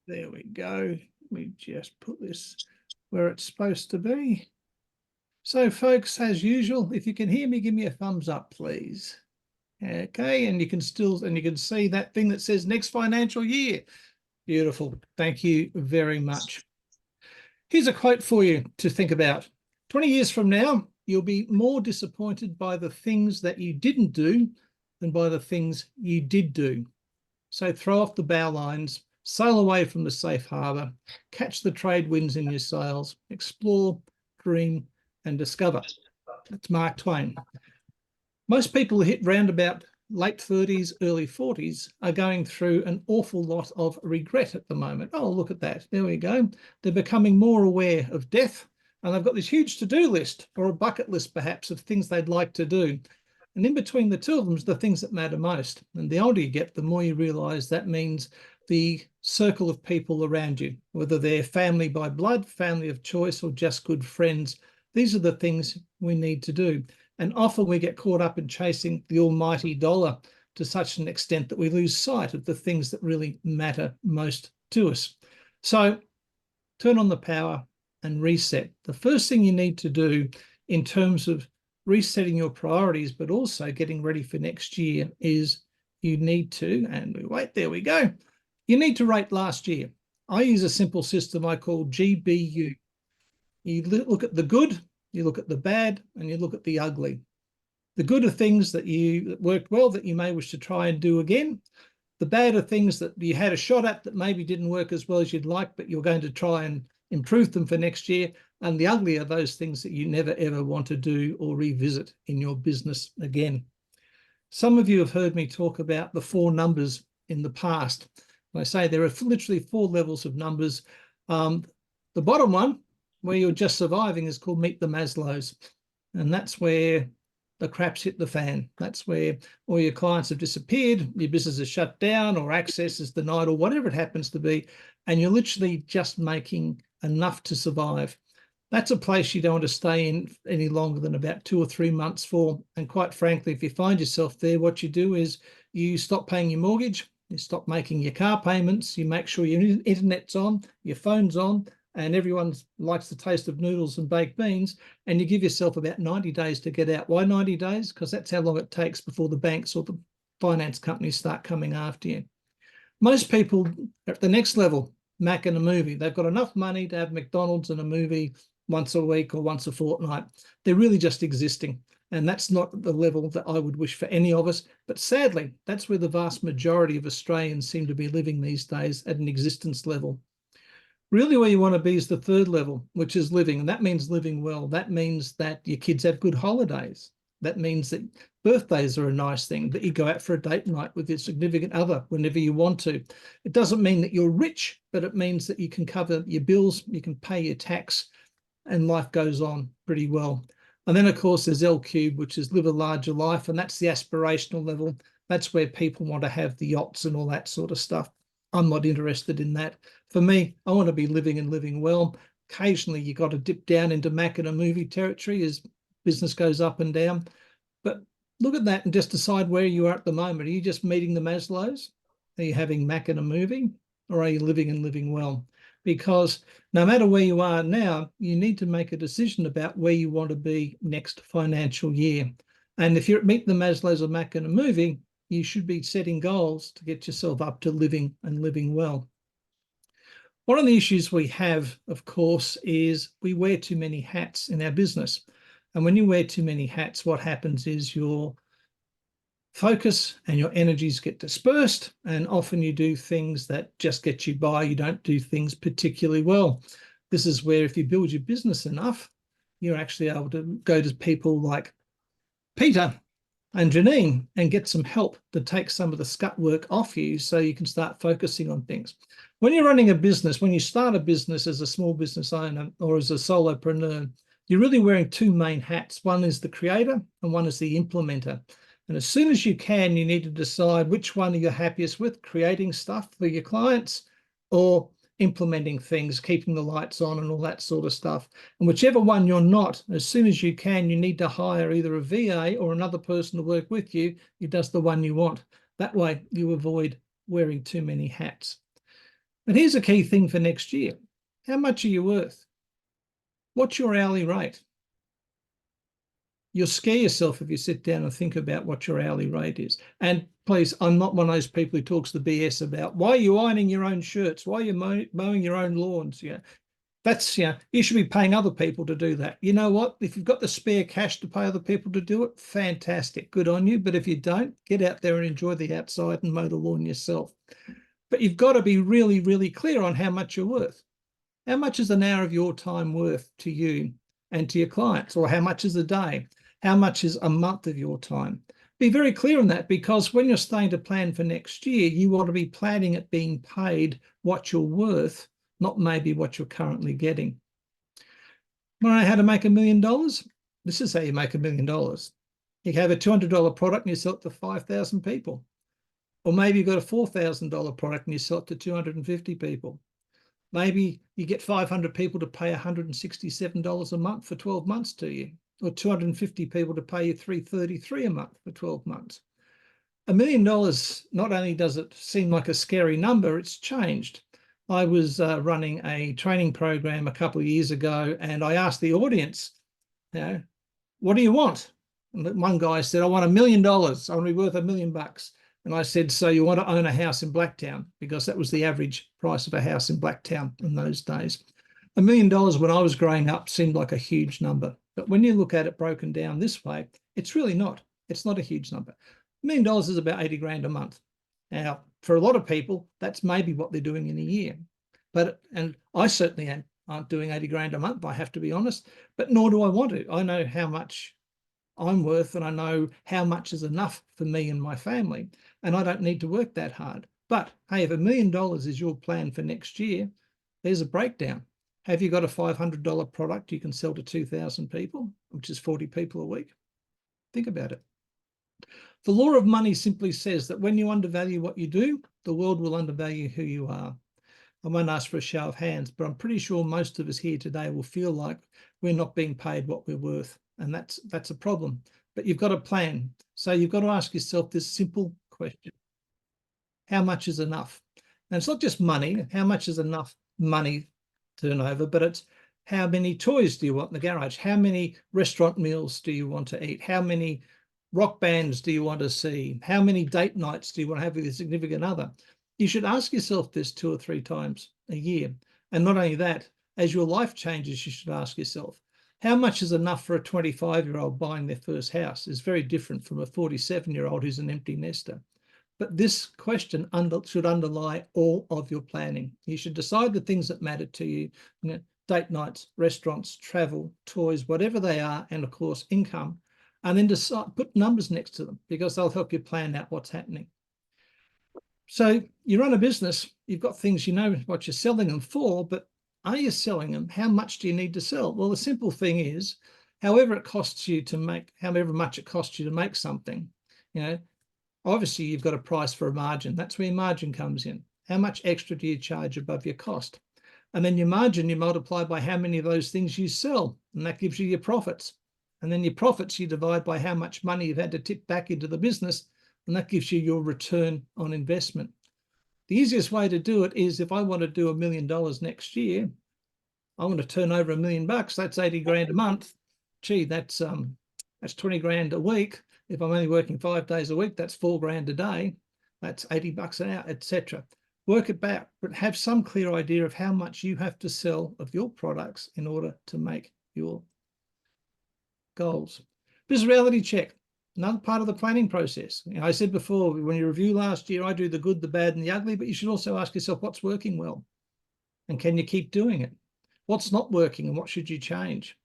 There we go. We just put this where it's supposed to be. So, folks, as usual, if you can hear me, give me a thumbs up, please. Okay, and you can see that thing that says next financial year. Beautiful. Thank you very much. Here's a quote for you to think about. 20 years from now, you'll be more disappointed by the things that you didn't do than by the things you did do. So throw off the bow lines, sail away from the safe harbour, catch the trade winds in your sails, explore, dream, and discover. That's Mark Twain. Most people who hit round about late 30s, early 40s are going through an awful lot of regret at the moment. Oh, look at that. There we go. They're becoming more aware of death, and they've got this huge to-do list, or a bucket list perhaps, of things they'd like to do. And in between the two of them is the things that matter most. And the older you get, the more you realise that means the circle of people around you, whether they're family by blood, family of choice, or just good friends. These are the things we need to do. And often we get caught up in chasing the almighty dollar to such an extent that we lose sight of the things that really matter most to us. So turn on the power and reset. The first thing you need to do in terms of resetting your priorities, but also getting ready for next year, is you need to, and we wait, there we go. You need to rate last year. I use a simple system I call GBU. You look at the good, you look at the bad, and you look at the ugly. The good are things that worked well that you may wish to try and do again. The bad are things that you had a shot at that maybe didn't work as well as you'd like, but you're going to try and improve them for next year. And the ugly are those things that you never, ever want to do or revisit in your business again. Some of you have heard me talk about the 4 numbers in the past. I say there are literally 4 levels of numbers. The bottom one, where you're just surviving, is called Meet the Maslows. And that's where the crap's hit the fan. That's where all your clients have disappeared, your business is shut down, or access is denied, or whatever it happens to be. And you're literally just making enough to survive. That's a place you don't want to stay in any longer than about 2 or 3 months for. And quite frankly, if you find yourself there, what you do is you stop paying your mortgage, you stop making your car payments, you make sure your internet's on, your phone's on, and everyone likes the taste of noodles and baked beans, and you give yourself about 90 days to get out. Why 90 days? Because that's how long it takes before the banks or the finance companies start coming after you. Most people are at the next level, Mac and a movie. They've got enough money to have McDonald's and a movie once a week or once a fortnight. They're really just existing. And that's not the level that I would wish for any of us. But sadly, that's where the vast majority of Australians seem to be living these days, at an existence level. Really where you want to be is the 3rd level, which is living. And that means living well. That means that your kids have good holidays. That means that birthdays are a nice thing, that you go out for a date night with your significant other whenever you want to. It doesn't mean that you're rich, but it means that you can cover your bills, you can pay your tax, and life goes on pretty well. And then, of course, there's L cube, which is live a larger life, and that's the aspirational level. That's where people want to have the yachts and all that sort of stuff. I'm not interested in that. For me, I want to be living and living well. Occasionally, you got to dip down into Mac and a movie territory as business goes up and down. But look at that and just decide where you are at the moment. Are you just meeting the Maslows? Are you having Mac and a movie? Or are you living and living well? Because no matter where you are now, you need to make a decision about where you want to be next financial year. And if you're at Meet the Maslows or Mac and a movie, you should be setting goals to get yourself up to living and living well. One of the issues we have, of course, is we wear too many hats in our business. And when you wear too many hats, what happens is your focus and your energies get dispersed, and often you do things that just get you by. You don't do things particularly well. This is where, if you build your business enough, you're actually able to go to people like Peter and Janine and get some help to take some of the scut work off you so you can start focusing on things. When you're running a business, when you start a business as a small business owner or as a solopreneur, you're really wearing 2 main hats. One is the creator and one is the implementer. And as soon as you can, you need to decide which one are you happiest with, creating stuff for your clients or implementing things, keeping the lights on and all that sort of stuff. And whichever one you're not, as soon as you can, you need to hire either a VA or another person to work with you who does the one you want. That way you avoid wearing too many hats. But here's a key thing for next year. How much are you worth? What's your hourly rate? You'll scare yourself if you sit down and think about what your hourly rate is. And please, I'm not one of those people who talks the BS about why are you ironing your own shirts? Why are you mowing your own lawns? Yeah, that's, you should be paying other people to do that. You know what? If you've got the spare cash to pay other people to do it, fantastic, good on you. But if you don't, get out there and enjoy the outside and mow the lawn yourself. But you've got to be really, really clear on how much you're worth. How much is an hour of your time worth to you and to your clients? Or how much is a day? How much is a month of your time? Be very clear on that, because when you're starting to plan for next year, you want to be planning at being paid what you're worth, not maybe what you're currently getting. Want to know how to make $1 million? This is how you make $1 million. You have a $200 product and you sell it to 5,000 people. Or maybe you've got a $4,000 product and you sell it to 250 people. Maybe you get 500 people to pay $167 a month for 12 months to you, or 250 people to pay you $333 a month for 12 months. $1 million, not only does it seem like a scary number, it's changed. I was running a training program a couple of years ago, and I asked the audience, what do you want? And one guy said, I want $1 million. I want to be worth $1 million. And I said, so you want to own a house in Blacktown? Because that was the average price of a house in Blacktown in those days. $1 million when I was growing up seemed like a huge number. But when you look at it broken down this way, it's really not. It's not a huge number. $1 million is about 80 grand a month. Now, for a lot of people, that's maybe what they're doing in a year. And I certainly aren't doing 80 grand a month, I have to be honest, but nor do I want to. I know how much I'm worth, and I know how much is enough for me and my family, and I don't need to work that hard. But hey, if $1 million is your plan for next year, there's a breakdown. Have you got a $500 product you can sell to 2,000 people, which is 40 people a week? Think about it. The law of money simply says that when you undervalue what you do, the world will undervalue who you are. I won't ask for a show of hands, but I'm pretty sure most of us here today will feel like we're not being paid what we're worth. And that's a problem. But you've got a plan. So you've got to ask yourself this simple question. How much is enough? And it's not just money. How much is enough money turnover, but it's how many toys do you want in the garage? How many restaurant meals do you want to eat? How many rock bands do you want to see? How many date nights do you want to have with your significant other? You should ask yourself this 2 or 3 times a year. And not only that, as your life changes, you should ask yourself, how much is enough for a 25-year-old buying their first house? Is very different from a 47-year-old who's an empty nester. But this question should underlie all of your planning. You should decide the things that matter to you, date nights, restaurants, travel, toys, whatever they are, and of course, income, and then decide, put numbers next to them, because they'll help you plan out what's happening. So you run a business, you've got things, you know what you're selling them for, but are you selling them? How much do you need to sell? Well, the simple thing is, however much it costs you to make something, obviously you've got a price for a margin. That's where your margin comes in. How much extra do you charge above your cost? And then your margin, you multiply by how many of those things you sell, and that gives you your profits. And then your profits, you divide by how much money you've had to tip back into the business, and that gives you your return on investment. The easiest way to do it is, if I want to do $1 million next year, I want to turn over $1 million. That's 80 grand a month. Gee, that's 20 grand a week. If I'm only working 5 days a week, that's 4 grand a day. That's $80 an hour, etc. Work it back, but have some clear idea of how much you have to sell of your products in order to make your goals. Business reality check. Another part of the planning process. I said before, when you review last year, I do the good, the bad, and the ugly, but you should also ask yourself what's working well, and can you keep doing it? What's not working, and what should you change?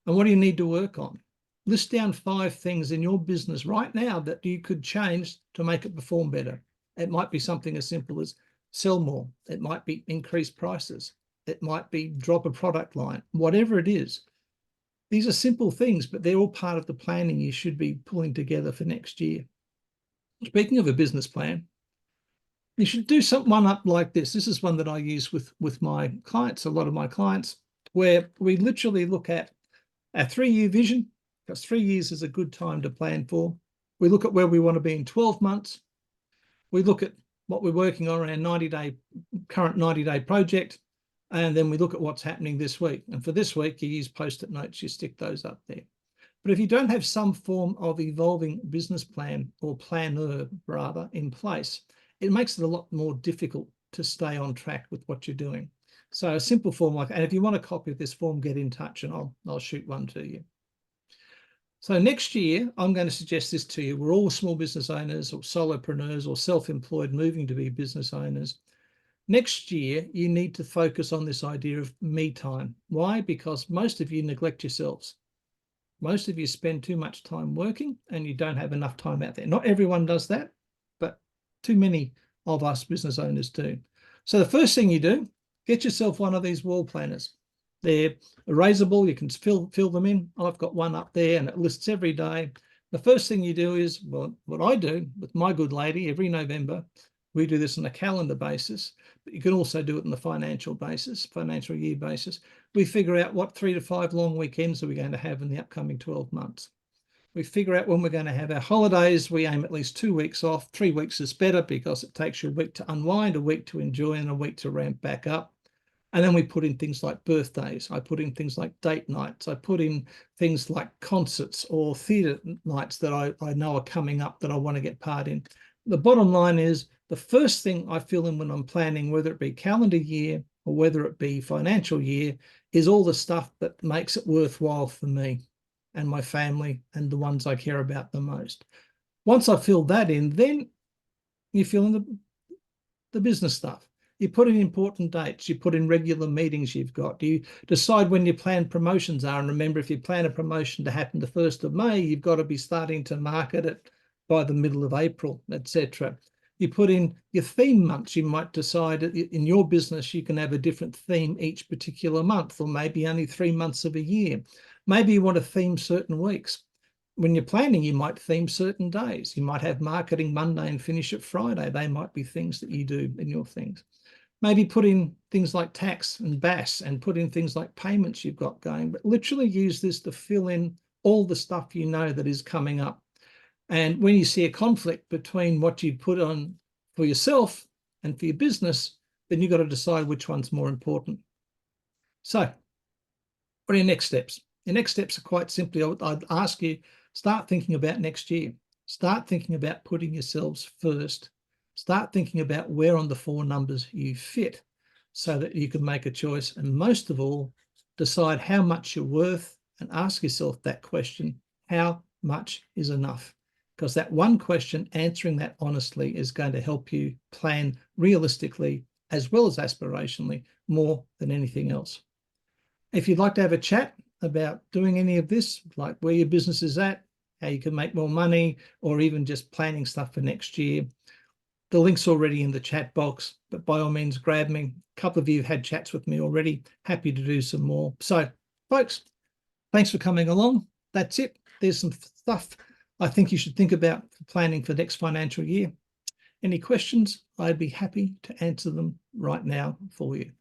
And what do you need to work on? List down 5 things in your business right now that you could change to make it perform better. It might be something as simple as sell more. It might be increase prices. It might be drop a product line, whatever it is. These are simple things, but they're all part of the planning you should be pulling together for next year. Speaking of a business plan, you should do one up like this. This is one that I use with my clients, a lot of my clients, where we literally look at our 3-year vision, because 3 years is a good time to plan for. We look at where we want to be in 12 months. We look at what we're working on our current 90-day project, and then we look at what's happening this week. And for this week, you use Post-it notes, you stick those up there. But if you don't have some form of evolving business plan, or planner rather, in place, it makes it a lot more difficult to stay on track with what you're doing. So a simple form like, and if you want a copy of this form, get in touch and I'll shoot one to you. So next year, I'm going to suggest this to you. We're all small business owners or solopreneurs or self-employed moving to be business owners. Next year, you need to focus on this idea of me time. Why? Because most of you neglect yourselves. Most of you spend too much time working and you don't have enough time out there. Not everyone does that, but too many of us business owners do. So the first thing you do, get yourself one of these wall planners. They're erasable. You can fill them in. I've got one up there and it lists every day. The first thing you do is, well, what I do with my good lady every November, we do this on a calendar basis, but you can also do it on the financial year basis. We figure out what 3 to 5 long weekends are we going to have in the upcoming 12 months. We figure out when we're going to have our holidays. We aim at least 2 weeks off. 3 weeks is better because it takes you a week to unwind, a week to enjoy, and a week to ramp back up. And then we put in things like birthdays. I put in things like date nights. I put in things like concerts or theatre nights that I know are coming up that I want to get part in. The bottom line is the first thing I fill in when I'm planning, whether it be calendar year or whether it be financial year, is all the stuff that makes it worthwhile for me and my family and the ones I care about the most. Once I fill that in, then you fill in the business stuff. You put in important dates. You put in regular meetings you've got. You decide when your planned promotions are. And remember, if you plan a promotion to happen the 1st of May, you've got to be starting to market it by the middle of April, etc. You put in your theme months. You might decide in your business you can have a different theme each particular month, or maybe only 3 months of a year. Maybe you want to theme certain weeks. When you're planning, you might theme certain days. You might have marketing Monday and finish it Friday. They might be things that you do in your things. Maybe put in things like tax and BAS and put in things like payments you've got going, but literally use this to fill in all the stuff you know that is coming up. And when you see a conflict between what you put on for yourself and for your business, then you've got to decide which one's more important. So what are your next steps? Your next steps are quite simply, I'd ask you, start thinking about next year. Start thinking about putting yourselves first. Start thinking about where on the 4 numbers you fit so that you can make a choice. And most of all, decide how much you're worth and ask yourself that question, how much is enough? Because that one question, answering that honestly, is going to help you plan realistically as well as aspirationally more than anything else. If you'd like to have a chat about doing any of this, like where your business is at, how you can make more money, or even just planning stuff for next year, the link's already in the chat box, but by all means, grab me. A couple of you have had chats with me already. Happy to do some more. So, folks, thanks for coming along. That's it. There's some stuff I think you should think about planning for next financial year. Any questions? I'd be happy to answer them right now for you.